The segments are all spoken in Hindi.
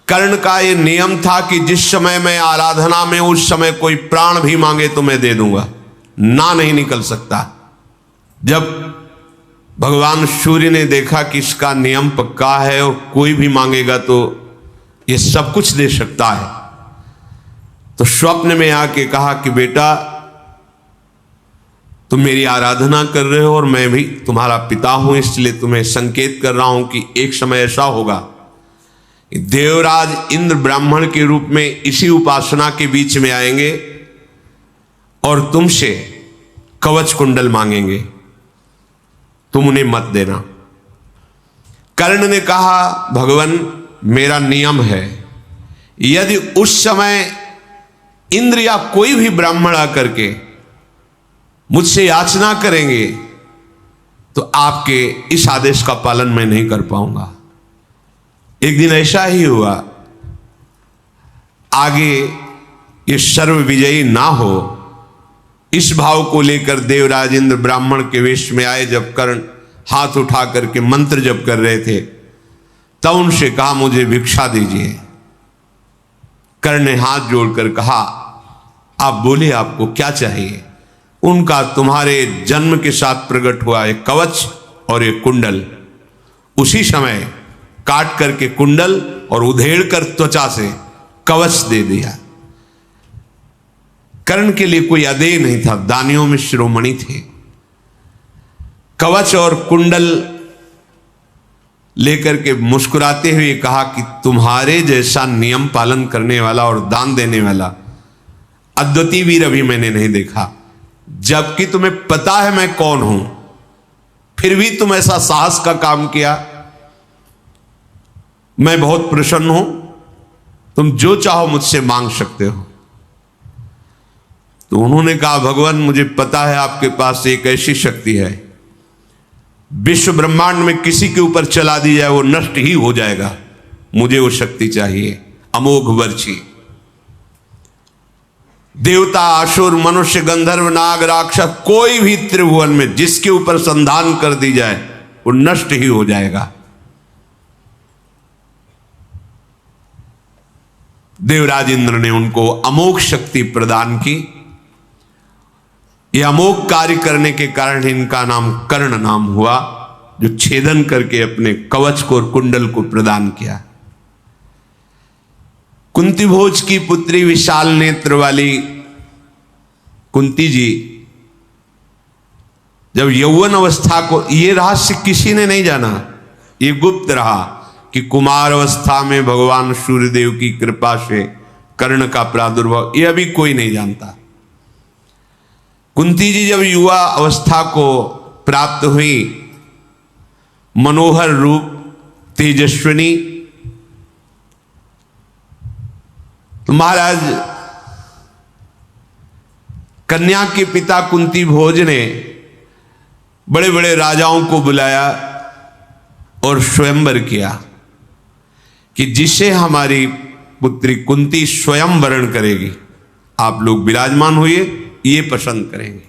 कर्ण का ये नियम था कि जिस समय मैं आराधना में, उस समय कोई प्राण भी मांगे तो मैं दे दूंगा, ना नहीं निकल सकता। जब भगवान सूर्य ने देखा कि इसका नियम पक्का है और कोई भी मांगेगा तो ये सब कुछ दे सकता है, तो स्वप्न में आके कहा कि बेटा तुम मेरी आराधना कर रहे हो और मैं भी तुम्हारा पिता हूं, इसलिए तुम्हें संकेत कर रहा हूं कि एक समय ऐसा होगा, देवराज इंद्र ब्राह्मण के रूप में इसी उपासना के बीच में आएंगे और तुमसे कवच कुंडल मांगेंगे, तुम उन्हें मत देना। कर्ण ने कहा भगवान मेरा नियम है, यदि उस समय इंद्र या कोई भी ब्राह्मण आकर के मुझसे याचना करेंगे तो आपके इस आदेश का पालन मैं नहीं कर पाऊंगा। एक दिन ऐसा ही हुआ, आगे ये सर्व विजयी ना हो इस भाव को लेकर देवराज इंद्र ब्राह्मण के वेश में आए। जब कर्ण हाथ उठा करके मंत्र जप कर रहे थे तब उनसे कहा मुझे भिक्षा दीजिए। कर्ण ने हाथ जोड़कर कहा आप बोले आपको क्या चाहिए। उनका तुम्हारे जन्म के साथ प्रकट हुआ एक कवच और एक कुंडल। उसी समय काट करके कुंडल और उधेड़ कर त्वचा से कवच दे दिया। कर्ण के लिए कोई अदेय नहीं था, दानियों में शिरोमणि थे। कवच और कुंडल लेकर के मुस्कुराते हुए कहा कि तुम्हारे जैसा नियम पालन करने वाला और दान देने वाला अद्वितीय वीर अभी मैंने नहीं देखा। जबकि तुम्हें पता है मैं कौन हूं, फिर भी तुम ऐसा साहस का काम किया। मैं बहुत प्रसन्न हूं, तुम जो चाहो मुझसे मांग सकते हो। तो उन्होंने कहा भगवान मुझे पता है आपके पास एक ऐसी शक्ति है, विश्व ब्रह्मांड में किसी के ऊपर चला दी जाए वो नष्ट ही हो जाएगा, मुझे वो शक्ति चाहिए अमोघ वर्षी। देवता असुर मनुष्य गंधर्व नाग राक्षस कोई भी त्रिभुवन में जिसके ऊपर संधान कर दी जाए वो नष्ट ही हो जाएगा। देवराज इंद्र ने उनको अमोघ शक्ति प्रदान की। यह अमोघ कार्य करने के कारण इनका नाम कर्ण नाम हुआ, जो छेदन करके अपने कवच को और कुंडल को प्रदान किया। कुंती भोज की पुत्री विशाल नेत्र वाली कुंती जी जब यौवन अवस्था को, ये रहस्य किसी ने नहीं जाना, ये गुप्त रहा कि कुमार अवस्था में भगवान सूर्यदेव की कृपा से कर्ण का प्रादुर्भाव, ये अभी कोई नहीं जानता। कुंती जी जब युवा अवस्था को प्राप्त हुई, मनोहर रूप तेजस्विनी, तो महाराज कन्या के पिता कुंती भोज ने बड़े बड़े राजाओं को बुलाया और स्वयंवर किया कि जिसे हमारी पुत्री कुंती स्वयं वरण करेगी, आप लोग विराजमान हुए, ये पसंद करेंगे।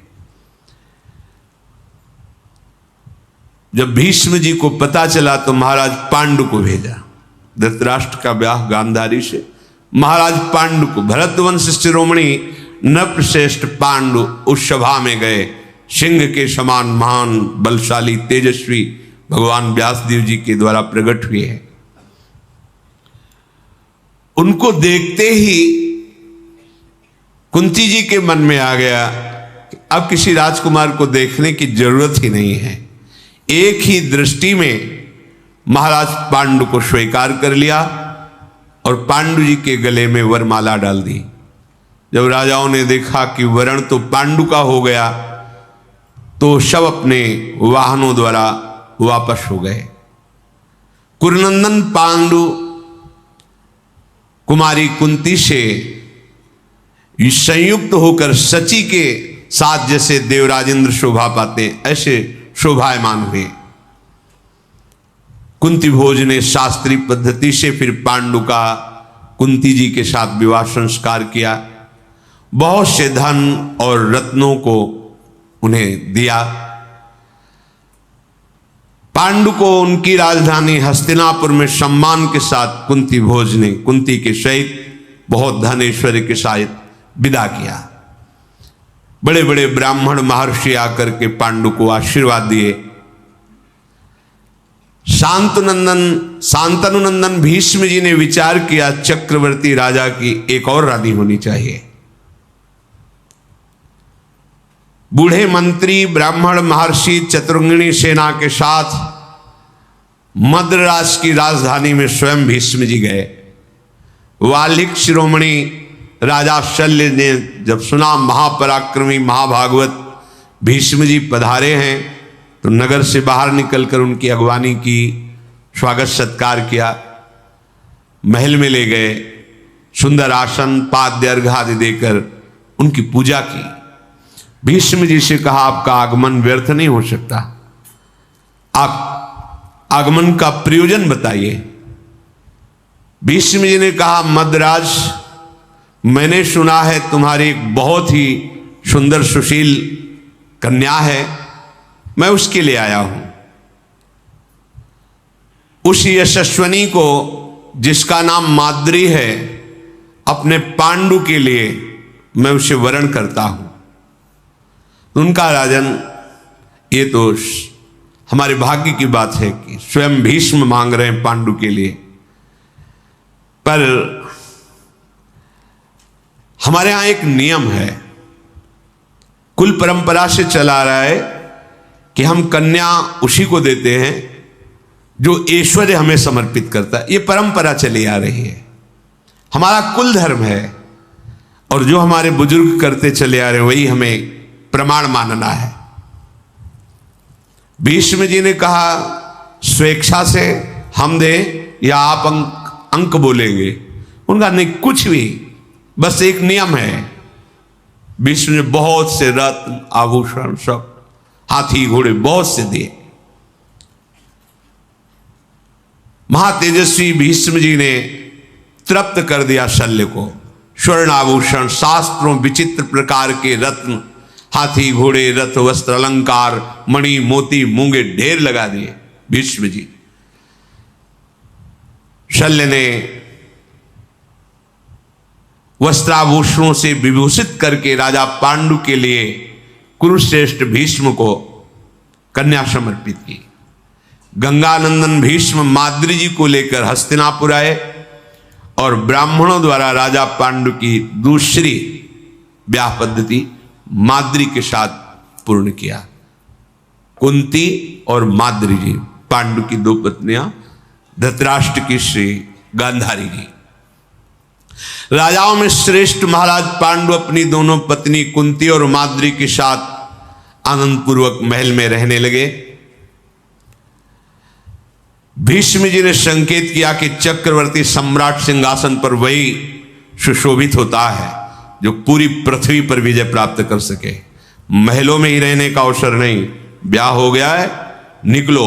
जब भीष्म जी को पता चला तो महाराज पांडु को भेजा, धृतराष्ट्र का ब्याह गांधारी से, महाराज पांडु को, भरतवंश शिरोमणि नृपश्रेष्ठ पांडु उस सभा में गए। सिंह के समान महान बलशाली तेजस्वी भगवान व्यासदेव जी के द्वारा प्रकट हुए हैं। उनको देखते ही कुंती जी के मन में आ गया कि अब किसी राजकुमार को देखने की जरूरत ही नहीं है। एक ही दृष्टि में महाराज पांडु को स्वीकार कर लिया और पांडु जी के गले में वरमाला डाल दी। जब राजाओं ने देखा कि वरण तो पांडु का हो गया तो सब अपने वाहनों द्वारा वापस हो गए। कुरुनंदन पांडु कुमारी कुंती से संयुक्त होकर सची के साथ जैसे देवराज इंद्र शोभा पाते ऐसे शोभायमान हुए। कुंती भोज ने शास्त्रीय पद्धति से फिर पांडु का कुंती जी के साथ विवाह संस्कार किया। बहुत से धन और रत्नों को उन्हें दिया। पांडु को उनकी राजधानी हस्तिनापुर में सम्मान के साथ कुंती भोज ने कुंती के सहित बहुत धन ऐश्वर्य के साथ विदा किया। बड़े बड़े ब्राह्मण महर्षि आकर के पांडु को आशीर्वाद दिए। शांतनुनंदन भीष्म जी ने विचार किया चक्रवर्ती राजा की एक और रानी होनी चाहिए। बूढ़े मंत्री ब्राह्मण महर्षि चतुर्ंगिणी सेना के साथ मद्रराज की राजधानी में स्वयं भीष्म जी गए। वाल्मीकि शिरोमणि राजा शल्य ने जब सुना महापराक्रमी महाभागवत भीष्म जी पधारे हैं तो नगर से बाहर निकलकर उनकी अगवानी की, स्वागत सत्कार किया, महल में ले गए, सुंदर आसन पाद्य अर्घ आदि देकर उनकी पूजा की। भीष्म जी से कहा आपका आगमन व्यर्थ नहीं हो सकता, आप आगमन का प्रयोजन बताइए। भीष्म जी ने कहा मद्राज, मैंने सुना है तुम्हारी एक बहुत ही सुंदर सुशील कन्या है, मैं उसके लिए आया हूं। उस यशस्वनी को जिसका नाम माद्री है, अपने पांडु के लिए मैं उसे वरण करता हूं। उनका राजन, ये तो हमारे भाग्य की बात है कि स्वयं भीष्म मांग रहे हैं पांडु के लिए, पर हमारे यहां एक नियम है, कुल परंपरा से चला रहा है कि हम कन्या उसी को देते हैं जो ऐश्वर्य हमें समर्पित करता है। ये परंपरा चली आ रही है, हमारा कुल धर्म है, और जो हमारे बुजुर्ग करते चले आ रहे हैं वही हमें प्रमाण मानना है। भीष्म जी ने कहा स्वेच्छा से हम दें या आप अंक बोलेंगे? उनका नहीं, कुछ भी, बस एक नियम है। भीष्म ने बहुत से रत्न आभूषण सब, हाथी घोड़े बहुत से दिए। महातेजस्वी भीष्म जी ने तृप्त कर दिया शल्य को। स्वर्ण आभूषण, शास्त्रों विचित्र प्रकार के रत्न, हाथी घोड़े रथ वस्त्र अलंकार मणि मोती मूंगे ढेर लगा दिए भीष्म जी। शल्य ने वस्त्राभूषणों से विभूषित करके राजा पांडु के लिए कुरुश्रेष्ठ भीष्म को कन्या समर्पित की। गंगानंदन भीष्म माद्री जी को लेकर हस्तिनापुर आए और ब्राह्मणों द्वारा राजा पांडु की दूसरी ब्याह पद्धति माद्री के साथ पूर्ण किया। कुंती और माद्री जी, पांडु की दो पत्नियां, धृतराष्ट्र की श्री गांधारी जी। राजाओं में श्रेष्ठ महाराज पांडु अपनी दोनों पत्नी कुंती और माद्री के साथ आनंद पूर्वक महल में रहने लगे। भीष्म जी ने संकेत किया कि चक्रवर्ती सम्राट सिंहासन पर वही सुशोभित होता है जो पूरी पृथ्वी पर विजय प्राप्त कर सके। महलों में ही रहने का अवसर नहीं, ब्याह हो गया है, निकलो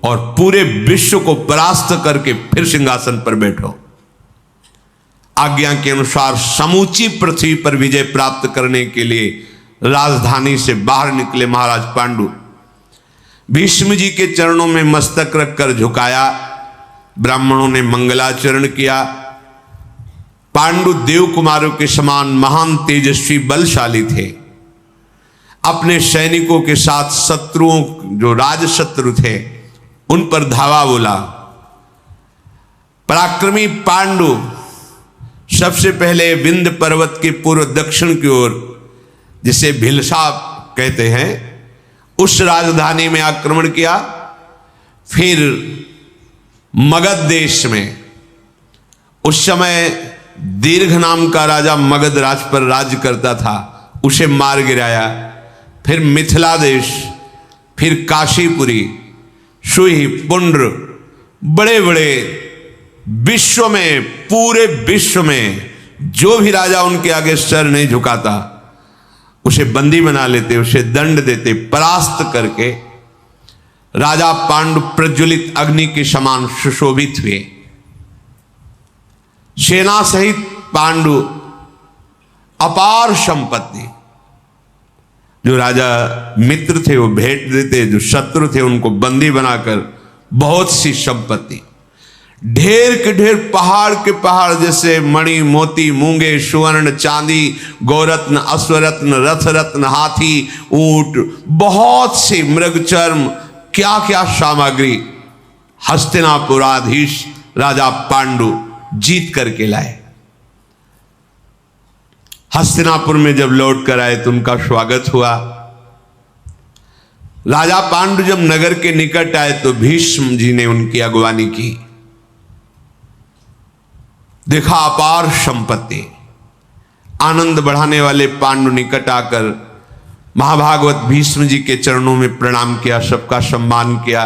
और पूरे विश्व को परास्त करके फिर सिंहासन पर बैठो। आज्ञा के अनुसार समूची पृथ्वी पर विजय प्राप्त करने के लिए राजधानी से बाहर निकले महाराज पांडु। भीष्म जी के चरणों में मस्तक रखकर झुकाया। ब्राह्मणों ने मंगलाचरण किया। पांडु देव कुमारों के समान महान तेजस्वी बलशाली थे। अपने सैनिकों के साथ शत्रुओं, जो राजशत्रु थे, उन पर धावा बोला। पराक्रमी पांडु सबसे पहले विंध्य पर्वत के पूर्व दक्षिण की ओर, जिसे भिलसा कहते हैं, उस राजधानी में आक्रमण किया। फिर मगध देश में, उस समय दीर्घ नाम का राजा मगध राज पर राज्य करता था, उसे मार गिराया। फिर मिथिला देश, फिर काशीपुरी, सुई, पुंड्र, बड़े बड़े विश्व में, पूरे विश्व में जो भी राजा उनके आगे सर नहीं झुकाता उसे बंदी बना लेते, उसे दंड देते। परास्त करके राजा पांडु प्रज्वलित अग्नि के समान सुशोभित हुए। सेना सहित पांडु अपार संपत्ति, जो राजा मित्र थे वो भेंट देते, जो शत्रु थे उनको बंदी बनाकर बहुत सी संपत्ति, ढेर के ढेर, पहाड़ के पहाड़ जैसे मणि मोती मूंगे सुवर्ण चांदी गौरत्न अश्वरत्न रथरत्न हाथी ऊंट, बहुत से मृगचर्म, क्या क्या सामग्री हस्तिनापुराधीश राजा पांडु जीत करके लाए। हस्तिनापुर में जब लौट कर आए तो उनका स्वागत हुआ। राजा पांडु जब नगर के निकट आए तो भीष्म जी ने उनकी अगवानी की। देखा अपार संपत्ति, आनंद बढ़ाने वाले पांडु निकट आकर महाभागवत भीष्म जी के चरणों में प्रणाम किया, सबका सम्मान किया।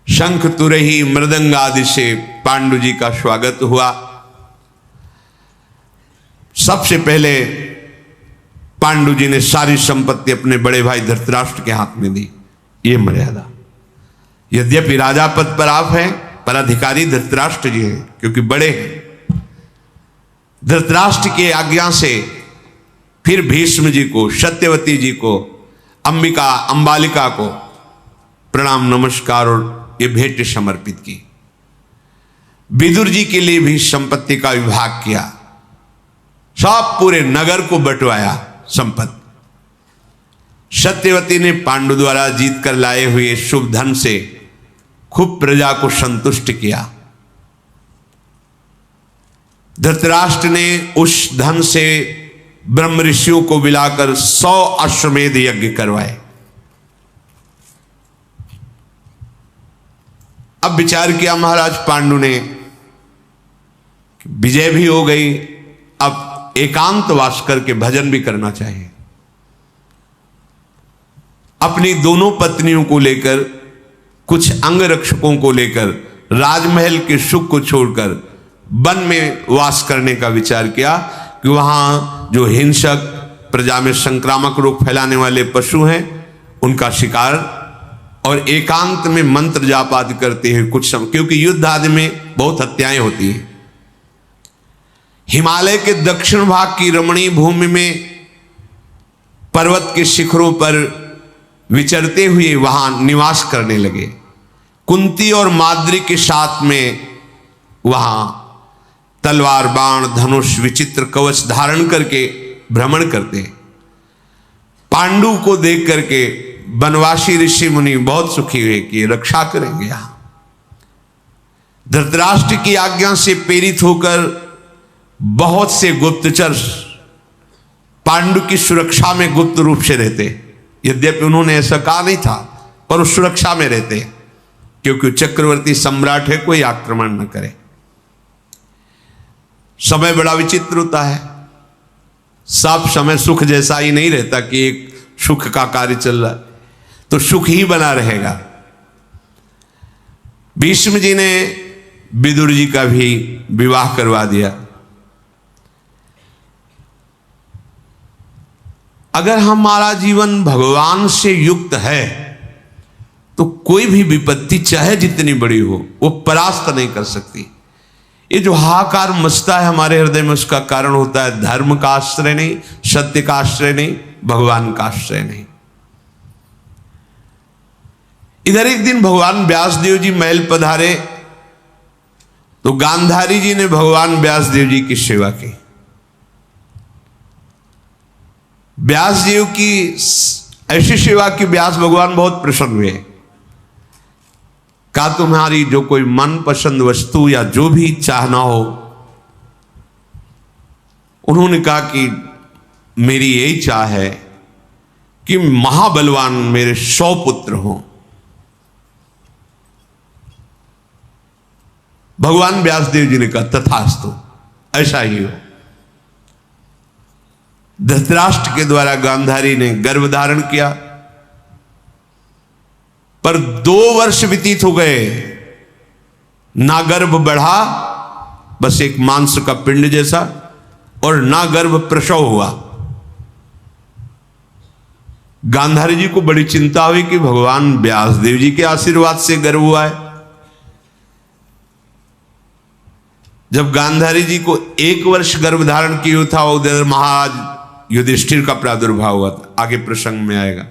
शंख तुरही मृदंग आदि से पांडु जी का स्वागत हुआ। सबसे पहले पांडु जी ने सारी संपत्ति अपने बड़े भाई धृतराष्ट्र के हाथ में दी। ये मर्यादा, यद्यपि राजा पद पर आप हैं पर अधिकारी धृतराष्ट्र जी हैं, क्योंकि बड़े हैं। धृतराष्ट्र की आज्ञा से फिर भीष्म जी को, सत्यवती जी को, अंबिका अंबालिका को प्रणाम नमस्कार और ये भेंट समर्पित की। विदुर जी के लिए भी संपत्ति का विभाग किया, सब पूरे नगर को बंटवाया संपत्ति। सत्यवती ने पांडु द्वारा जीत कर लाए हुए शुभ धन से खूब प्रजा को संतुष्ट किया। धृतराष्ट्र ने उस धन से ब्रह्म ऋषियों को बुलाकर 100 अश्वमेध यज्ञ करवाए। अब विचार किया महाराज पांडु ने, विजय भी हो गई, अब एकांतवास करके भजन भी करना चाहिए। अपनी दोनों पत्नियों को लेकर, कुछ अंगरक्षकों को लेकर राजमहल के सुख को छोड़कर वन में वास करने का विचार किया कि वहां जो हिंसक, प्रजा में संक्रामक रोग फैलाने वाले पशु हैं उनका शिकार, और एकांत में मंत्र जाप आदि करते हैं कुछ समय, क्योंकि युद्ध आदि में बहुत हत्याएं होती हैं। हिमालय के दक्षिण भाग की रमणीय भूमि में पर्वत के शिखरों पर विचरते हुए वहां निवास करने लगे। कुंती और माद्री के साथ में वहां तलवार बाण धनुष विचित्र कवच धारण करके भ्रमण करते। पांडु को देख करके वनवासी ऋषि मुनि बहुत सुखी हुए कि रक्षा करेंगे। यहां धृतराष्ट्र की आज्ञा से प्रेरित होकर बहुत से गुप्तचर पांडु की सुरक्षा में गुप्त रूप से रहते। यद्यपि उन्होंने ऐसा कहा नहीं था, पर उस सुरक्षा में रहते, क्योंकि चक्रवर्ती सम्राट है, कोई आक्रमण न करे। समय बड़ा विचित्र होता है, सब समय सुख जैसा ही नहीं रहता कि एक सुख का कार्य चल रहा है तो सुख ही बना रहेगा। भीष्म जी ने विदुर जी का भी विवाह करवा दिया। अगर हमारा जीवन भगवान से युक्त है तो कोई भी विपत्ति चाहे जितनी बड़ी हो वो परास्त नहीं कर सकती। ये जो हाहाकार मचता है हमारे हृदय में, उसका कारण होता है धर्म का आश्रय नहीं, सत्य का आश्रय नहीं, भगवान का आश्रय नहीं। इधर एक दिन भगवान व्यासदेव जी महल पधारे तो गांधारी जी ने भगवान व्यासदेव जी की सेवा की। व्यास देव की ऐसी सेवा की व्यास भगवान बहुत प्रसन्न हुए। कहा तुम्हारी जो कोई मनपसंद वस्तु या जो भी चाहना हो। उन्होंने कहा कि मेरी यही चाह है कि महाबलवान मेरे 100 पुत्र हों। भगवान व्यासदेव जी ने कहा तथास्तु, ऐसा ही हो। धृतराष्ट्र के द्वारा गांधारी ने गर्भ धारण किया, पर 2 वर्ष व्यतीत हो गए, ना गर्भ बढ़ा, बस एक मांस का पिंड जैसा, और ना गर्भ प्रसव हुआ। गांधारी जी को बड़ी चिंता हुई कि भगवान व्यासदेव जी के आशीर्वाद से गर्भ हुआ है। जब गांधारी जी को 1 वर्ष गर्भ धारण किया था, उधर महाराज युधिष्ठिर का प्रादुर्भाव हुआ था, आगे प्रसंग में आएगा।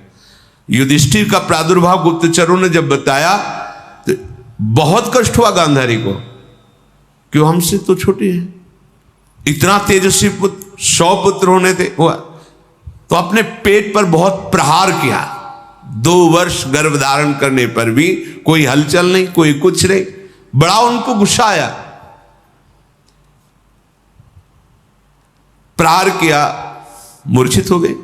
युधिष्ठिर का प्रादुर्भाव गुप्तचरों ने जब बताया तो बहुत कष्ट हुआ गांधारी को, क्यों हमसे तो छोटे हैं, इतना तेजस्वी पुत्र 100 पुत्र होने थे हुआ, तो अपने पेट पर बहुत प्रहार किया। 2 वर्ष गर्भ धारण करने पर भी कोई हलचल नहीं, कोई कुछ नहीं, बड़ा उनको गुस्सा आया, प्रहार किया, मूर्छित हो गए।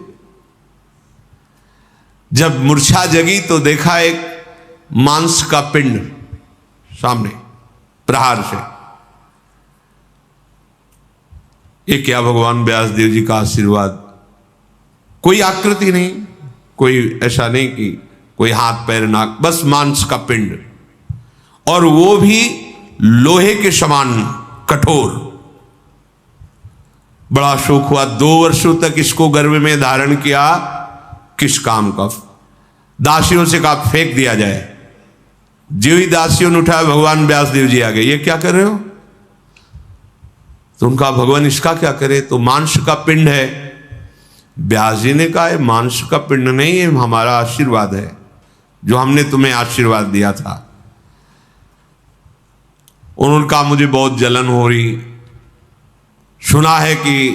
जब मूर्छा जगी तो देखा एक मांस का पिंड सामने प्रहार से। ये क्या भगवान व्यासदेव जी का आशीर्वाद, कोई आकृति नहीं, कोई ऐसा नहीं कि कोई हाथ पैर नाक, बस मांस का पिंड, और वो भी लोहे के समान कठोर। बड़ा शोक हुआ। 2 वर्षों तक इसको गर्भ में धारण किया, किस काम का। दासियों से कहा फेंक दिया जाए। जो ही दासियों ने उठाया, भगवान व्यासदेव जी आ गए, ये क्या कर रहे हो? तो उनका भगवान इसका क्या करे, तो मांस का पिंड है। व्यास जी ने कहा मांस का पिंड नहीं है, हमारा आशीर्वाद है, जो हमने तुम्हें आशीर्वाद दिया था। उन्होंने कहा मुझे बहुत जलन हो रही, सुना है कि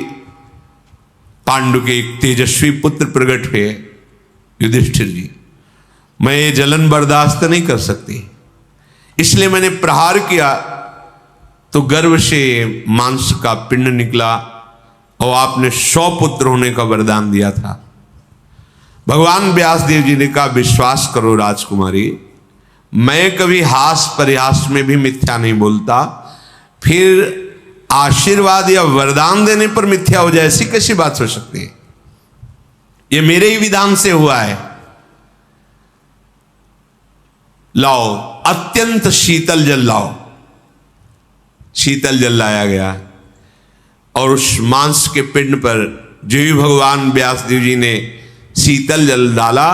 पांडु के एक तेजस्वी पुत्र प्रकट हुए युधिष्ठिर जी, मैं ये जलन बर्दाश्त नहीं कर सकती, इसलिए मैंने प्रहार किया तो गर्भ से मांस का पिंड निकला, और आपने 100 पुत्र होने का वरदान दिया था। भगवान व्यासदेव जी ने कहा विश्वास करो राजकुमारी, मैं कभी हास परिहास में भी मिथ्या नहीं बोलता, फिर आशीर्वाद या वरदान देने पर मिथ्या हो जाए, ऐसी कैसी बात हो सकती है? ये मेरे ही विधान से हुआ है। लाओ अत्यंत शीतल जल लाओ। शीतल जल लाया गया, और उस मांस के पिंड पर जो ही भगवान व्यासदेव जी ने शीतल जल डाला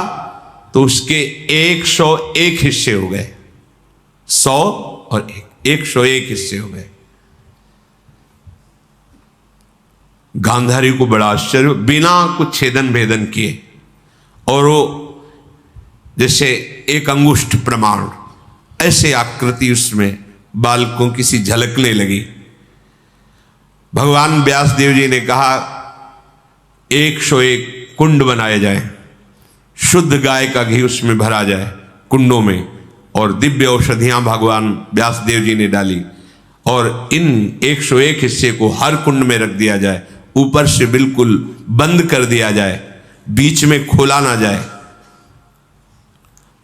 तो उसके 101 हिस्से हो गए। 100 और 101 हिस्से हो गए। गांधारी को बड़ा आश्चर्य, बिना कुछ छेदन भेदन किए, और वो जैसे एक अंगुष्ठ प्रमाण ऐसे आकृति उसमें बालकों की सी झलकने लगी। भगवान व्यासदेव जी ने कहा 101 कुंड बनाए जाए, शुद्ध गाय का घी उसमें भरा जाए कुंडों में, और दिव्य औषधियां भगवान व्यासदेव जी ने डाली, और इन 101 हिस्से को हर कुंड में रख दिया जाए, ऊपर से बिल्कुल बंद कर दिया जाए, बीच में खोला ना जाए।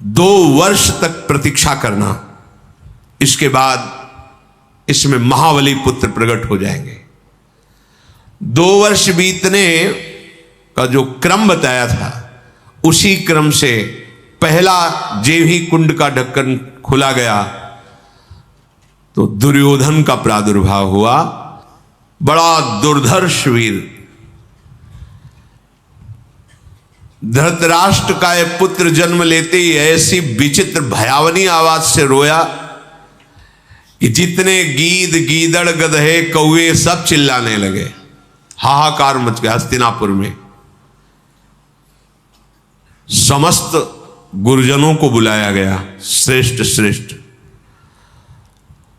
2 वर्ष तक प्रतीक्षा करना, इसके बाद इसमें महाबली पुत्र प्रकट हो जाएंगे। 2 वर्ष बीतने का जो क्रम बताया था, उसी क्रम से पहला जेव ही कुंड का ढक्कन खुला गया तो दुर्योधन का प्रादुर्भाव हुआ। बड़ा दुर्धर्ष वीर, धृतराष्ट्र का यह पुत्र जन्म लेते ही ऐसी विचित्र भयावनी आवाज से रोया कि जितने गीद गीदड़ गधे कौवे सब चिल्लाने लगे। हाहाकार मच गया हस्तिनापुर में। समस्त गुरुजनों को बुलाया गया, श्रेष्ठ श्रेष्ठ।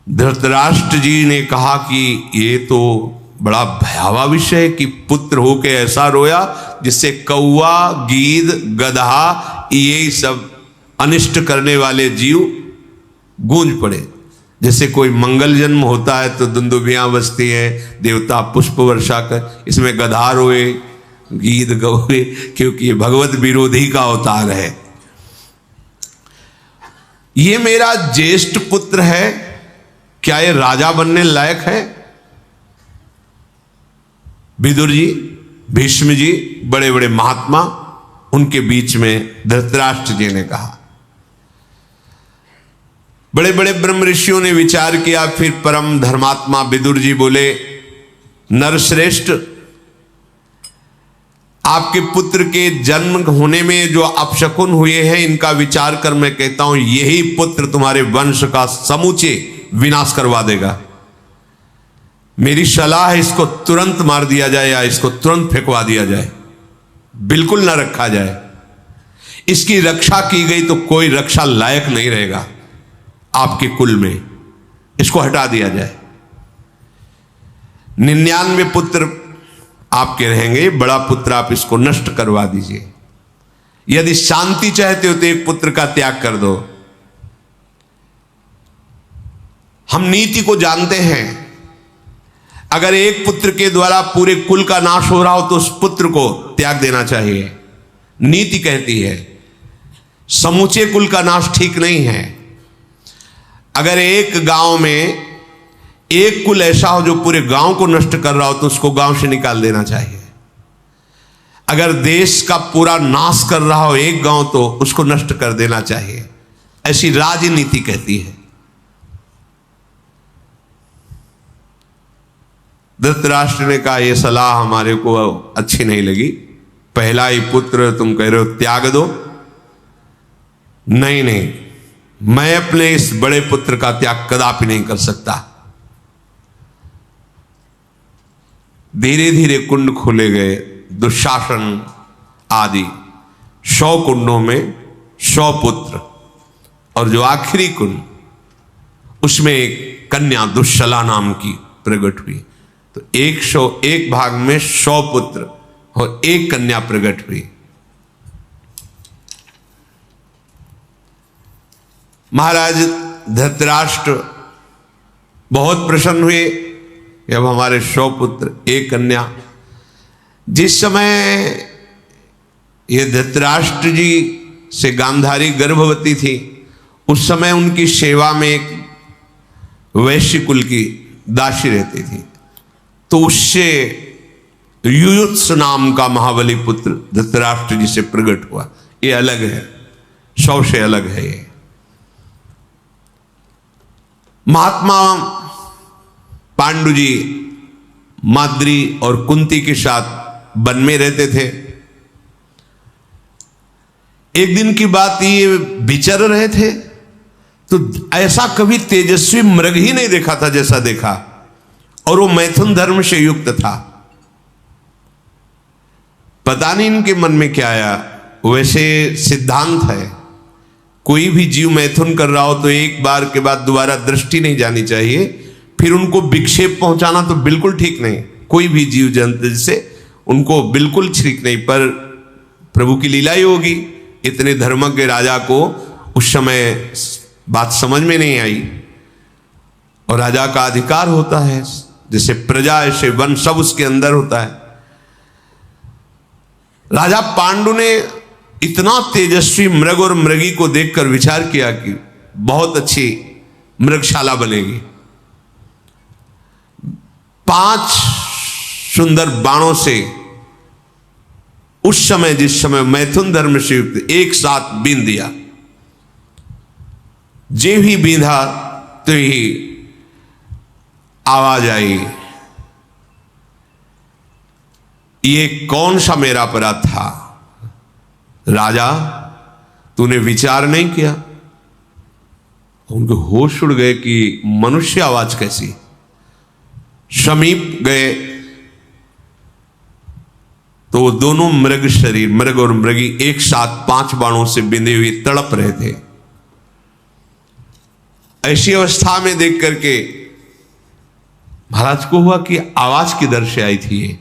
धृतराष्ट्र जी ने कहा कि ये तो बड़ा भयावह विषय है कि पुत्र होके ऐसा रोया जिससे कौवा गीद गधा ये सब अनिष्ट करने वाले जीव गूंज पड़े। जैसे कोई मंगल जन्म होता है तो दुंदुभियां बजती है, देवता पुष्प वर्षा कर, इसमें गधा रोए गीद गौरे, क्योंकि ये भगवत विरोधी का अवतार है। ये मेरा ज्येष्ठ पुत्र है, क्या ये राजा बनने लायक है? विदुर जी, भीष्म जी, बड़े बड़े महात्मा, उनके बीच में धृतराष्ट्र जी ने कहा। बड़े बड़े ब्रह्म ऋषियों ने विचार किया, फिर परम धर्मात्मा विदुर जी बोले, नरश्रेष्ठ, आपके पुत्र के जन्म होने में जो अपशकुन हुए हैं, इनका विचार कर मैं कहता हूं यही पुत्र तुम्हारे वंश का समूचे विनाश करवा देगा। मेरी सलाह है इसको तुरंत मार दिया जाए या इसको तुरंत फेंकवा दिया जाए, बिल्कुल ना रखा जाए। इसकी रक्षा की गई तो कोई रक्षा लायक नहीं रहेगा आपके कुल में, इसको हटा दिया जाए। 99 पुत्र आपके रहेंगे, बड़ा पुत्र आप इसको नष्ट करवा दीजिए। यदि शांति चाहते हो तो एक पुत्र का त्याग कर दो। हम नीति को जानते हैं, अगर एक पुत्र के द्वारा पूरे कुल का नाश हो रहा हो तो उस पुत्र को त्याग देना चाहिए। नीति कहती है समूचे कुल का नाश ठीक नहीं है। अगर एक गांव में एक कुल ऐसा हो जो पूरे गांव को नष्ट कर रहा हो तो उसको गांव से निकाल देना चाहिए। अगर देश का पूरा नाश कर रहा हो एक गांव तो उसको नष्ट कर देना चाहिए, ऐसी राजनीति कहती है। धृतराष्ट्र ने कहा यह सलाह हमारे को अच्छी नहीं लगी, पहला ही पुत्र तुम कह रहे हो त्याग दो। नहीं नहीं, मैं अपने इस बड़े पुत्र का त्याग कदापि नहीं कर सकता। धीरे धीरे कुंड खोले गए, दुशासन आदि 100 कुंडों में 100 पुत्र, और जो आखिरी कुंड उसमें एक कन्या दुश्शला नाम की प्रकट हुई। तो 101 भाग में 100 पुत्र और एक कन्या प्रकट हुई। महाराज धृतराष्ट्र बहुत प्रसन्न हुए कि अब हमारे 100 पुत्र एक कन्या। जिस समय ये धृतराष्ट्र जी से गांधारी गर्भवती थी उस समय उनकी सेवा में एक वैश्य कुल की दासी रहती थी, तो उससे युयुत्स नाम का महाबली पुत्र धृतराष्ट्र जी से प्रकट हुआ। ये अलग है, 100 से अलग है। ये महात्मा पांडु जी माद्री और कुंती के साथ वन में रहते थे। एक दिन की बात, ये विचर रहे थे तो ऐसा कभी तेजस्वी मृग ही नहीं देखा था जैसा देखा, और वो मैथुन धर्म से युक्त था। पता नहीं इनके मन में क्या आया। वैसे सिद्धांत है कोई भी जीव मैथुन कर रहा हो तो एक बार के बाद दोबारा दृष्टि नहीं जानी चाहिए, फिर उनको विक्षेप पहुंचाना तो बिल्कुल ठीक नहीं। कोई भी जीव जंतु से उनको बिल्कुल ठीक नहीं, पर प्रभु की लीला ही होगी। इतने धर्मज्ञ राजा को उस समय बात समझ में नहीं आई, और राजा का अधिकार होता है, जैसे प्रजा ऐसे वन सब उसके अंदर होता है। राजा पांडु ने इतना तेजस्वी मृग और मृगी को देखकर विचार किया कि बहुत अच्छी मृगशाला बनेगी। 5 सुंदर बाणों से उस समय जिस समय मैथुन धर्म से युक्त एक साथ बींध दिया। जे ही बींधा तो ही आवाज आई, ये कौन सा मेरा अपराध था राजा, तूने विचार नहीं किया? उनको होश उड़ गए कि मनुष्य आवाज कैसी। समीप गए तो दोनों मृग शरीर, मृग और मृगी एक साथ 5 बाणों से बिंधे हुए तड़प रहे थे। ऐसी अवस्था में देख करके महाराज को हुआ कि आवाज किधर से आई थी ये।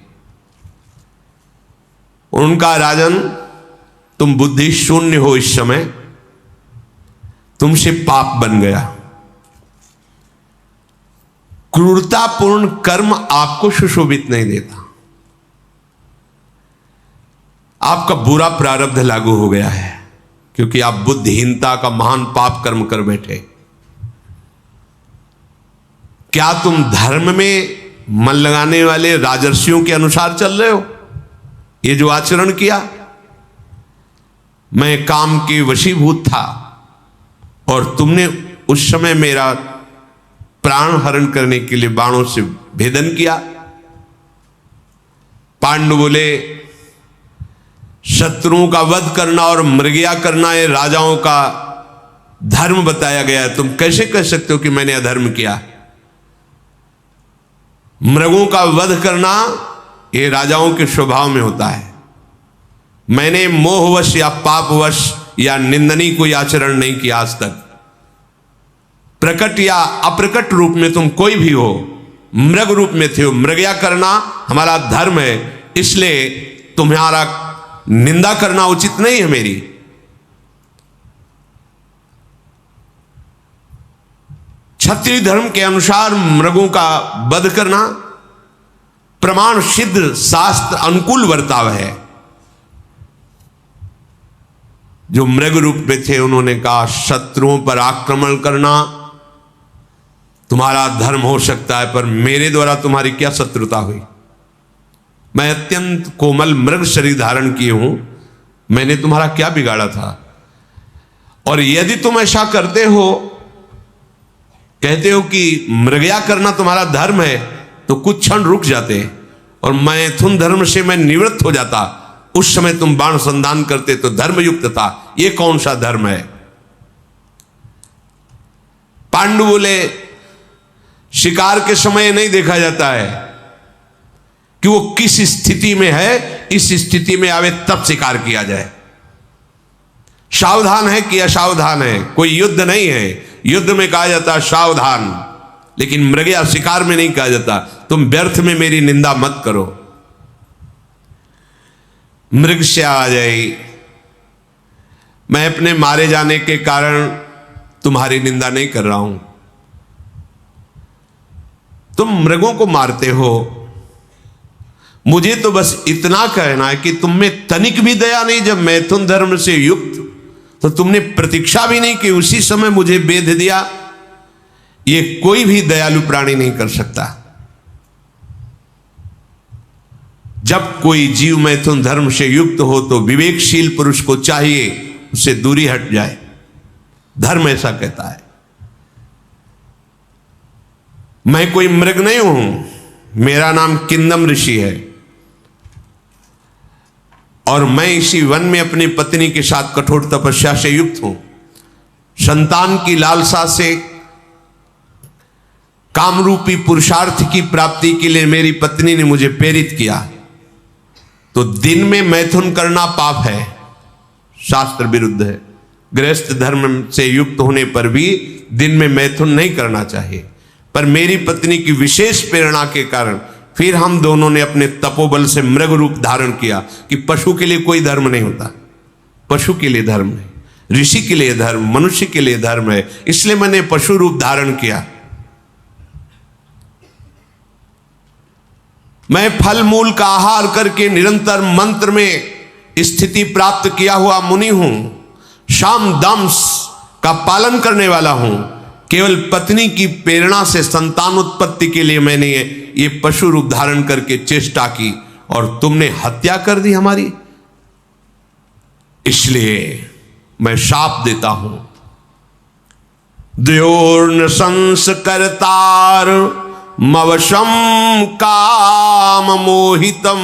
उनका राजन, तुम बुद्धि शून्य हो, इस समय तुमसे पाप बन गया। क्रूरतापूर्ण कर्म आपको सुशोभित नहीं देता। आपका बुरा प्रारब्ध लागू हो गया है, क्योंकि आप बुद्धिहीनता का महान पाप कर्म कर बैठे। क्या तुम धर्म में मन लगाने वाले राजर्षियों के अनुसार चल रहे हो? ये जो आचरण किया, मैं काम के वशीभूत था और तुमने उस समय मेरा प्राण हरण करने के लिए बाणों से भेदन किया। पांडु बोले, शत्रुओं का वध करना और मृगया करना ये राजाओं का धर्म बताया गया है, तुम कैसे कह सकते हो कि मैंने अधर्म किया? मृगों का वध करना ये राजाओं के स्वभाव में होता है। मैंने मोहवश या पापवश या निंदनीय कोई आचरण नहीं किया आज तक। प्रकट या अप्रकट रूप में तुम कोई भी हो, मृग रूप में थे हो, मृगया करना हमारा धर्म है, इसलिए तुम्हारा निंदा करना उचित नहीं है मेरी। क्षत्रिय धर्म के अनुसार मृगों का वध करना प्रमाण सिद्ध शास्त्र अनुकूल बर्ताव है। जो मृग रूप में थे उन्होंने कहा शत्रुओं पर आक्रमण करना तुम्हारा धर्म हो सकता है, पर मेरे द्वारा तुम्हारी क्या शत्रुता हुई? मैं अत्यंत कोमल मृग शरीर धारण किए हूं, मैंने तुम्हारा क्या बिगाड़ा था? और यदि तुम ऐसा करते हो, कहते हो कि मृगया करना तुम्हारा धर्म है, तो कुछ क्षण रुक जाते और मैथुन धर्म से मैं निवृत्त हो जाता। उस समय तुम बाण संधान करते तो धर्मयुक्त था। ये कौन सा धर्म है? पांडु बोले शिकार के समय नहीं देखा जाता है कि वो किस स्थिति में है, इस स्थिति में आवे तब शिकार किया जाए। सावधान है कि असावधान है, कोई युद्ध नहीं है। युद्ध में कहा जाता सावधान, लेकिन मृगया शिकार में नहीं कहा जाता। तुम व्यर्थ में मेरी निंदा मत करो। मृग से आ जाए, मैं अपने मारे जाने के कारण तुम्हारी निंदा नहीं कर रहा हूं। तुम मृगों को मारते हो, मुझे तो बस इतना कहना है कि तुम में तनिक भी दया नहीं। जब मैथुन धर्म से युक्त तो तुमने प्रतीक्षा भी नहीं कि उसी समय मुझे बेध दिया। ये कोई भी दयालु प्राणी नहीं कर सकता। जब कोई जीव मैथुन धर्म से युक्त हो तो विवेकशील पुरुष को चाहिए उससे दूरी हट जाए। धर्म ऐसा कहता है। मैं कोई मृग नहीं हूं, मेरा नाम किंदम ऋषि है और मैं इसी वन में अपनी पत्नी के साथ कठोर तपस्या से युक्त हूं। संतान की लालसा से कामरूपी पुरुषार्थ की प्राप्ति के लिए मेरी पत्नी ने मुझे प्रेरित किया। तो दिन में मैथुन करना पाप है, शास्त्र विरुद्ध है। गृहस्थ धर्म से युक्त होने पर भी दिन में मैथुन नहीं करना चाहिए। पर मेरी पत्नी की विशेष प्रेरणा के कारण फिर हम दोनों ने अपने तपोबल से मृग रूप धारण किया कि पशु के लिए कोई धर्म नहीं होता। पशु के लिए धर्म है, ऋषि के लिए धर्म, मनुष्य के लिए धर्म है, इसलिए मैंने पशु रूप धारण किया। मैं फल मूल का आहार करके निरंतर मंत्र में स्थिति प्राप्त किया हुआ मुनि हूं। शाम दम्स का पालन करने वाला हूं। केवल पत्नी की प्रेरणा से संतान उत्पत्ति के लिए मैंने ये पशु रूप धारण करके चेष्टा की और तुमने हत्या कर दी हमारी। इसलिए मैं शाप देता हूं। द्योर्न संस्कर्तार मवशम काम मोहितम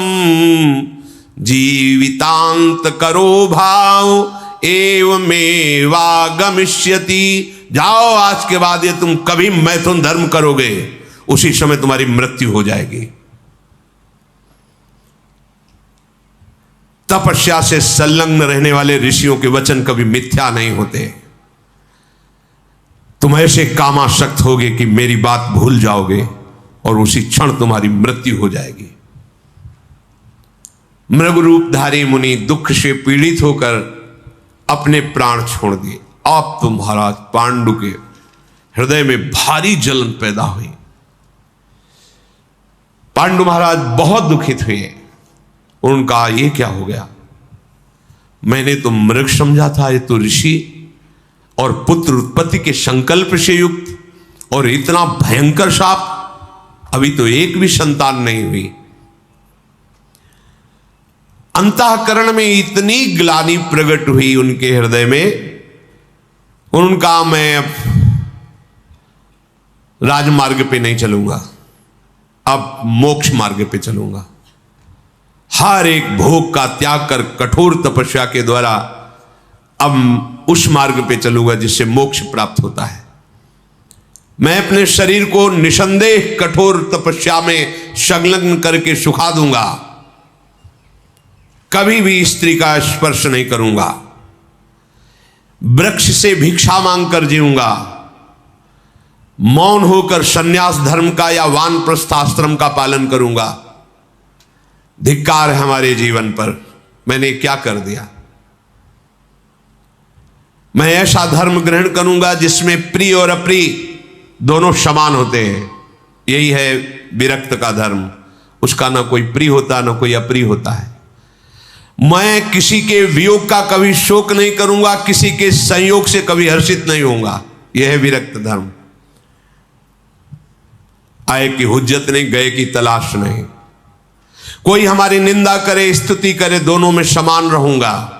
जीवितांत करो भाव एवमेवागमिष्यति। जाओ, आज के बाद ये तुम कभी मैथुन धर्म करोगे उसी समय तुम्हारी मृत्यु हो जाएगी। तपस्या से संलग्न रहने वाले ऋषियों के वचन कभी मिथ्या नहीं होते। तुम ऐसे कामासक्त होगे कि मेरी बात भूल जाओगे और उसी क्षण तुम्हारी मृत्यु हो जाएगी। मृग रूपधारी मुनि दुख से पीड़ित होकर अपने प्राण छोड़ दिए। अब तो महाराज पांडु के हृदय में भारी जलन पैदा हुई। पांडु महाराज बहुत दुखित हुए। उनका ये क्या हो गया? मैंने तो मृग समझा था, ये तो ऋषि और पुत्र उत्पत्ति के संकल्प से युक्त, और इतना भयंकर शाप। अभी तो एक भी संतान नहीं हुई। अंतःकरण में इतनी ग्लानि प्रकट हुई उनके हृदय में। उनका मैं अब राजमार्ग पे नहीं चलूंगा, अब मोक्ष मार्ग पे चलूंगा। हर एक भोग का त्याग कर कठोर तपस्या के द्वारा अब उस मार्ग पे चलूंगा जिससे मोक्ष प्राप्त होता है। मैं अपने शरीर को निसंदेह कठोर तपस्या में संलग्न करके सुखा दूंगा, कभी भी स्त्री का स्पर्श नहीं करूंगा, वृक्ष से भिक्षा मांगकर जीऊंगा, मौन होकर सन्यास धर्म का या वानप्रस्थ आश्रम का पालन करूंगा। धिक्कार है हमारे जीवन पर, मैंने क्या कर दिया। मैं ऐसा धर्म ग्रहण करूंगा जिसमें प्रिय और अप्रिय दोनों समान होते हैं। यही है विरक्त का धर्म, उसका ना कोई प्रिय होता ना कोई अप्रिय होता है। मैं किसी के वियोग का कभी शोक नहीं करूंगा, किसी के संयोग से कभी हर्षित नहीं होऊंगा। यह है विरक्त धर्म। आए की हुज्जत नहीं, गए की तलाश नहीं। कोई हमारी निंदा करे स्तुति करे, दोनों में समान रहूंगा।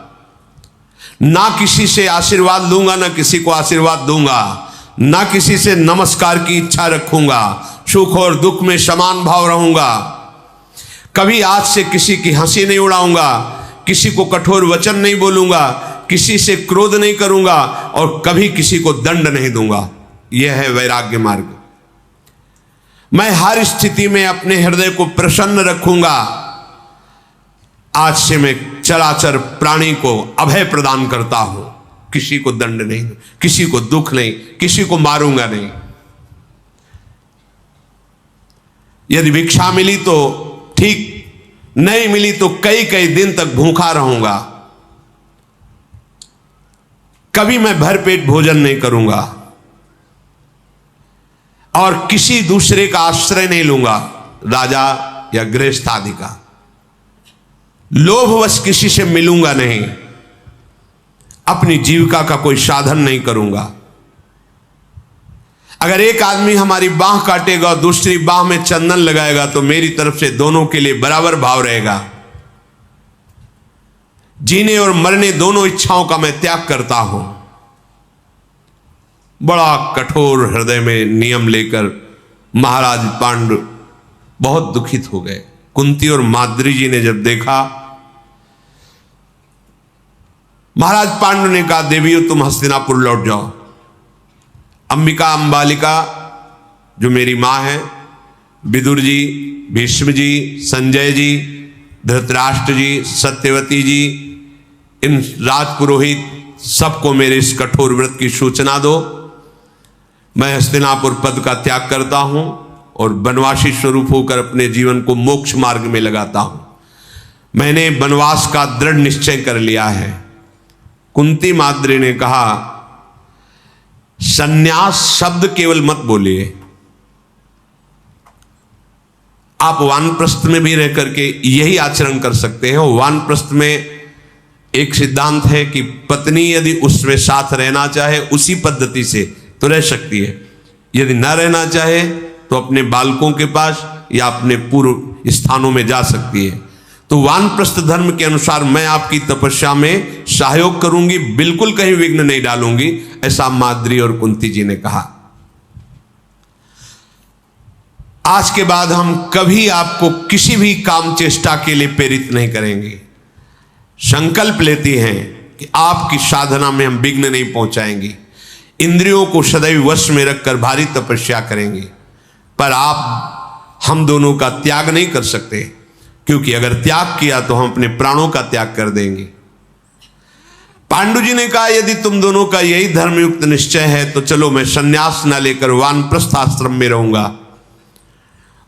ना किसी से आशीर्वाद लूंगा ना किसी को आशीर्वाद दूंगा, ना किसी से नमस्कार की इच्छा रखूंगा। सुख और दुख में समान भाव रहूंगा। कभी आज से किसी की हंसी नहीं उड़ाऊंगा, किसी को कठोर वचन नहीं बोलूंगा, किसी से क्रोध नहीं करूंगा और कभी किसी को दंड नहीं दूंगा। यह है वैराग्य मार्ग। मैं हर स्थिति में अपने हृदय को प्रसन्न रखूंगा। आज से मैं चराचर प्राणी को अभय प्रदान करता हूं, किसी को दंड नहीं, किसी को दुख नहीं, किसी को मारूंगा नहीं। यदि भिक्षा मिली तो ठीक, नहीं मिली तो कई कई दिन तक भूखा रहूंगा। कभी मैं भरपेट भोजन नहीं करूंगा और किसी दूसरे का आश्रय नहीं लूंगा, राजा या गृहस्थ आदि का। लोभवश किसी से मिलूंगा नहीं, अपनी जीविका का कोई साधन नहीं करूंगा। अगर एक आदमी हमारी बाह काटेगा और दूसरी बाह में चंदन लगाएगा तो मेरी तरफ से दोनों के लिए बराबर भाव रहेगा। जीने और मरने दोनों इच्छाओं का मैं त्याग करता हूं। बड़ा कठोर हृदय में नियम लेकर महाराज पांडु बहुत दुखित हो गए। कुंती और माद्री जी ने जब देखा, महाराज पांडु ने कहा, देवियों तुम हस्तिनापुर लौट जाओ। अंबिका अंबालिका जो मेरी मां है, विदुर जी, भीष्म जी, संजय जी, धृतराष्ट्र जी, सत्यवती जी, इन राजपुरोहित सबको मेरे इस कठोर व्रत की सूचना दो। मैं हस्तिनापुर पद का त्याग करता हूं और वनवासी स्वरूप होकर अपने जीवन को मोक्ष मार्ग में लगाता हूं। मैंने वनवास का दृढ़ निश्चय कर लिया है। कुंती माद्री ने कहा, सन्यास शब्द केवल मत बोलिए। आप वानप्रस्थ में भी रह करके यही आचरण कर सकते हैं। वानप्रस्थ में एक सिद्धांत है कि पत्नी यदि उसमें साथ रहना चाहे उसी पद्धति से तो रह सकती है, यदि न रहना चाहे तो अपने बालकों के पास या अपने पूर्व स्थानों में जा सकती है। तो वानप्रस्थ धर्म के अनुसार मैं आपकी तपस्या में सहयोग करूंगी, बिल्कुल कहीं विघ्न नहीं डालूंगी, ऐसा माद्री और कुंती जी ने कहा। आज के बाद हम कभी आपको किसी भी काम चेष्टा के लिए प्रेरित नहीं करेंगे। संकल्प लेती हैं कि आपकी साधना में हम विघ्न नहीं पहुंचाएंगे। इंद्रियों को सदैव वश में रखकर भारी तपस्या करेंगे, पर आप हम दोनों का त्याग नहीं कर सकते, क्योंकि अगर त्याग किया तो हम अपने प्राणों का त्याग कर देंगे। पांडु जी ने कहा, यदि तुम दोनों का यही धर्मयुक्त निश्चय है तो चलो, मैं संन्यास न लेकर वानप्रस्थ आश्रम में रहूंगा।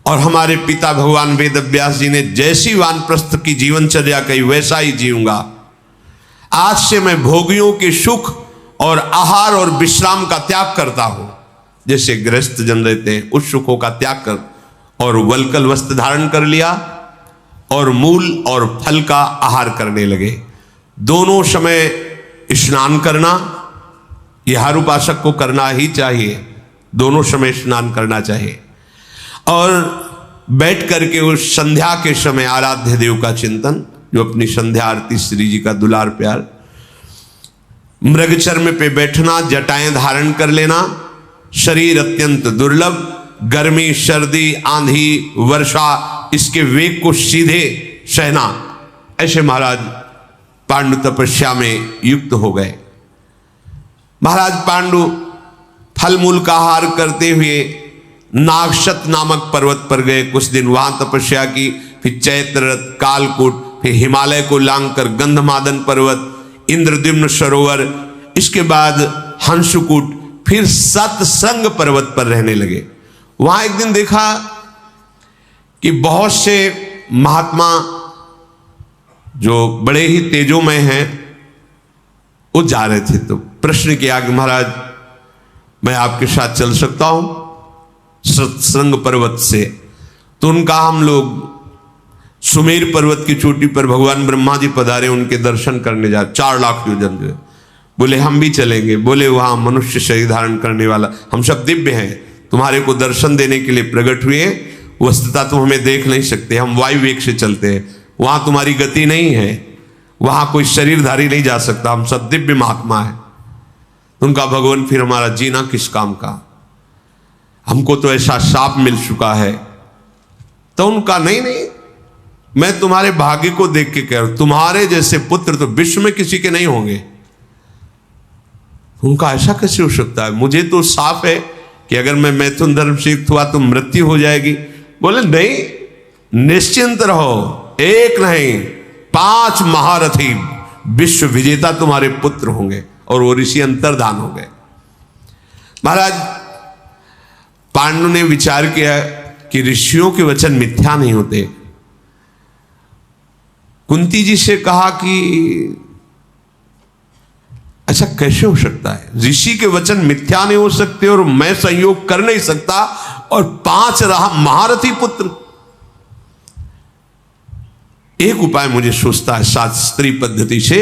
और हमारे पिता भगवान वेदव्यास जी ने जैसी वानप्रस्थ की जीवनचर्या कही वैसा ही जीऊंगा। आज से मैं भोगियों के सुख और आहार और विश्राम का त्याग करता हूं। जैसे गृहस्थ जन रहते हैं, उस सुखों का त्याग कर और वल्कल वस्त्र धारण कर लिया और मूल और फल का आहार करने लगे। दोनों समय स्नान करना, यह हर उपासक को करना ही चाहिए। दोनों समय स्नान करना चाहिए और बैठ करके उस संध्या के समय आराध्य देव का चिंतन, जो अपनी संध्या आरती श्री जी का दुलार प्यार, मृगचर्म पे बैठना, जटाएं धारण कर लेना, शरीर अत्यंत दुर्लभ, गर्मी सर्दी आंधी वर्षा इसके वेग को सीधे सहना, ऐसे महाराज पांडु तपस्या में युक्त हो गए। महाराज पांडु फल मूल का आहार करते हुए नागशत नामक पर्वत पर गए, कुछ दिन वहां तपस्या की, फिर चैत्ररथ, कालकूट, फिर हिमालय को लांघकर गंधमादन पर्वत, इंद्रद्युम्न सरोवर, इसके बाद हंसकूट, फिर सतसंग पर्वत पर रहने लगे। वहां एक दिन देखा कि बहुत से महात्मा जो बड़े ही तेजोमय हैं वो जा रहे थे। तो प्रश्न किया कि महाराज मैं आपके साथ चल सकता हूं सत्संग पर्वत से? तो उनका हम लोग सुमेर पर्वत की चोटी पर भगवान ब्रह्मा जी पधारे, उनके दर्शन करने जा, 4 लाख योजन जो है। बोले हम भी चलेंगे। बोले वहां मनुष्य शरीर धारण करने वाला, हम सब दिव्य हैं, तुम्हारे को दर्शन देने के लिए प्रकट हुए, वस्तुतः तुम हमें देख नहीं सकते, हम वायु वेग से चलते हैं, वहां तुम्हारी गति नहीं है, वहां कोई शरीरधारी नहीं जा सकता, हम सब दिव्य महात्मा है। उनका भगवान फिर हमारा जीना किस काम का, हमको तो ऐसा शाप मिल चुका है। तो उनका नहीं नहीं, मैं तुम्हारे भाग्य को देख के कह रहा हूं, तुम्हारे जैसे पुत्र तो विश्व में किसी के नहीं होंगे। उनका ऐसा कैसे हो सकता है? मुझे तो साफ है कि अगर मैं मैथुन धर्म से युक्त हुआ तो मृत्यु हो जाएगी। बोले नहीं, निश्चिंत रहो, एक नहीं 5 महारथी विश्व विजेता तुम्हारे पुत्र होंगे। और वो ऋषि अंतर्धान हो गए। महाराज पांडु ने विचार किया कि ऋषियों के वचन मिथ्या नहीं होते। कुंती जी से कहा कि ऐसा कैसे हो सकता है, ऋषि के वचन मिथ्या नहीं हो सकते और मैं संयोग कर नहीं सकता, और 5 महारथी पुत्र। एक उपाय मुझे सोचता है शास्त्रीय पद्धति से,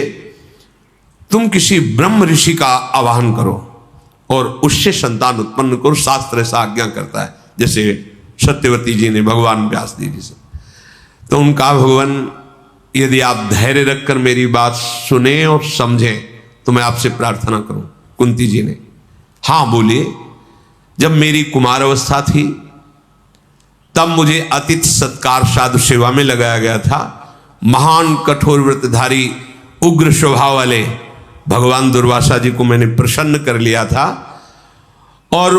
तुम किसी ब्रह्म ऋषि का आवाहन करो और उससे संतान उत्पन्न करो, शास्त्र ऐसा आज्ञा करता है, जैसे सत्यवती जी ने भगवान व्यास जी से। तो उनका भगवान यदि आप धैर्य रखकर मेरी बात सुने और समझें तो मैं आपसे प्रार्थना करूं। कुंती जी ने हाँ बोलिए। जब मेरी कुमार अवस्था थी तब मुझे अतिथि सत्कार साधु सेवा में लगाया गया था। महान कठोर व्रतधारी उग्र स्वभाव वाले भगवान दुर्वासा जी को मैंने प्रसन्न कर लिया था, और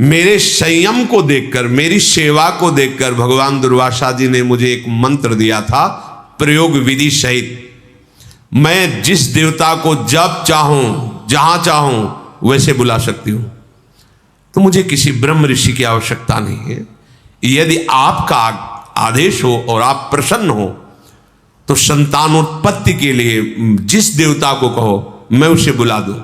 मेरे संयम को देखकर, मेरी सेवा को देखकर भगवान दुर्वासा जी ने मुझे एक मंत्र दिया था प्रयोग विधि सहित। मैं जिस देवता को जब चाहूं जहां चाहूं वैसे बुला सकती हूं, तो मुझे किसी ब्रह्म ऋषि की आवश्यकता नहीं है। यदि आपका आदेश हो और आप प्रसन्न हो तो संतानोत्पत्ति के लिए जिस देवता को कहो मैं उसे बुला दूं।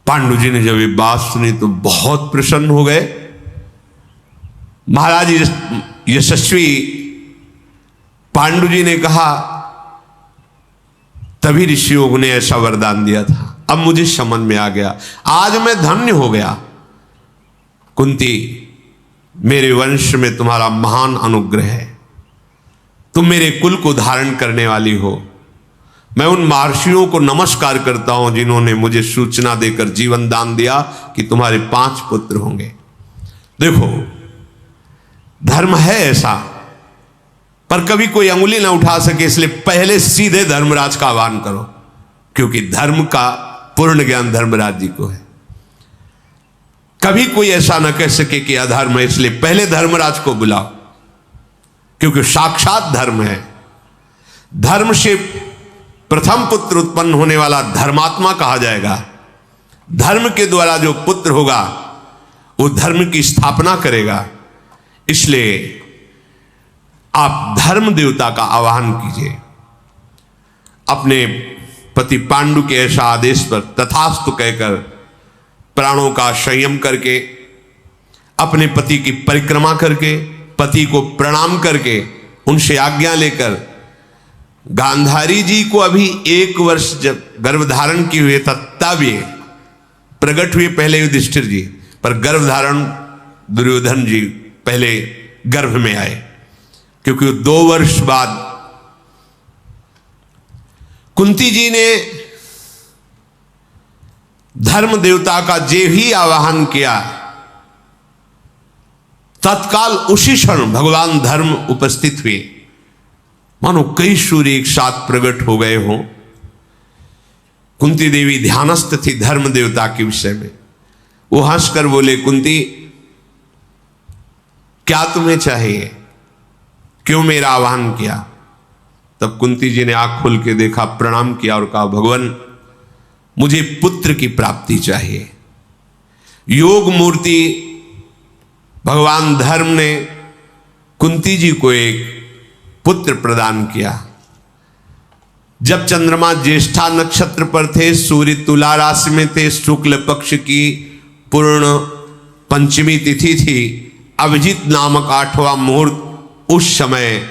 पांडु जी ने जब ये बात सुनी तो बहुत प्रसन्न हो गए। महाराज यशस्वी पांडु जी ने कहा, तभी ऋषियों ने ऐसा वरदान दिया था। अब मुझे समझ में आ गया, आज मैं धन्य हो गया। कुंती, मेरे वंश में तुम्हारा महान अनुग्रह है, तुम मेरे कुल को धारण करने वाली हो। मैं उन महर्षियों को नमस्कार करता हूं जिन्होंने मुझे सूचना देकर जीवन दान दिया कि तुम्हारे 5 पुत्र होंगे। देखो, धर्म है ऐसा, पर कभी कोई अंगुली ना उठा सके, इसलिए पहले सीधे धर्मराज का आह्वान करो, क्योंकि धर्म का पूर्ण ज्ञान धर्मराज जी को है। कभी कोई ऐसा ना कह सके कि अधर्म है, इसलिए पहले धर्मराज को बुलाओ, क्योंकि साक्षात धर्म है। धर्म से प्रथम पुत्र उत्पन्न होने वाला धर्मात्मा कहा जाएगा। धर्म के द्वारा जो पुत्र होगा वो धर्म की स्थापना करेगा। इसलिए आप धर्म देवता का आवाहन कीजिए। अपने पति पांडु के ऐसा आदेश पर तथास्तु कहकर प्राणों का संयम करके, अपने पति की परिक्रमा करके, पति को प्रणाम करके, उनसे आज्ञा लेकर, गांधारी जी को अभी 1 वर्ष जब गर्भधारण की हुए था तब ये प्रकट हुए पहले युधिष्ठिर जी, पर गर्भधारण दुर्योधन जी पहले गर्भ में आए, क्योंकि 2 वर्ष बाद कुंती जी ने धर्म देवता का जे ही आवाहन किया, तत्काल उसी क्षण भगवान धर्म उपस्थित हुए। मानो कई सूर्य एक साथ प्रकट हो गए हों। कुंती देवी ध्यानस्थ थी धर्म देवता के विषय में। वो हंसकर बोले, कुंती क्या तुम्हें चाहिए, क्यों मेरा आह्वान किया? तब कुंती जी ने आंख खोल के देखा, प्रणाम किया और कहा, भगवान मुझे पुत्र की प्राप्ति चाहिए। योग मूर्ति भगवान धर्म ने कुंती जी को एक पुत्र प्रदान किया। जब चंद्रमा ज्येष्ठा नक्षत्र पर थे, सूर्य तुला राशि में थे, शुक्ल पक्ष की पूर्ण पंचमी तिथि थी, अभिजीत नामक 8वां मुहूर्त, उस समय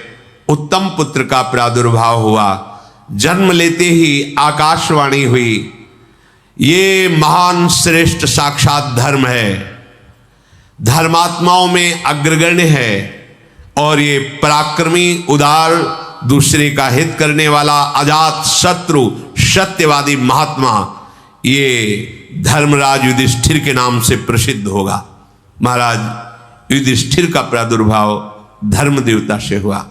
उत्तम पुत्र का प्रादुर्भाव हुआ। जन्म लेते ही आकाशवाणी हुई, ये महान श्रेष्ठ साक्षात धर्म है, धर्मात्माओं में अग्रगण्य है और ये पराक्रमी उदार दूसरे का हित करने वाला अजात शत्रु सत्यवादी महात्मा, ये धर्मराज युधिष्ठिर के नाम से प्रसिद्ध होगा। महाराज युधिष्ठिर का प्रादुर्भाव धर्म देवता से हुआ।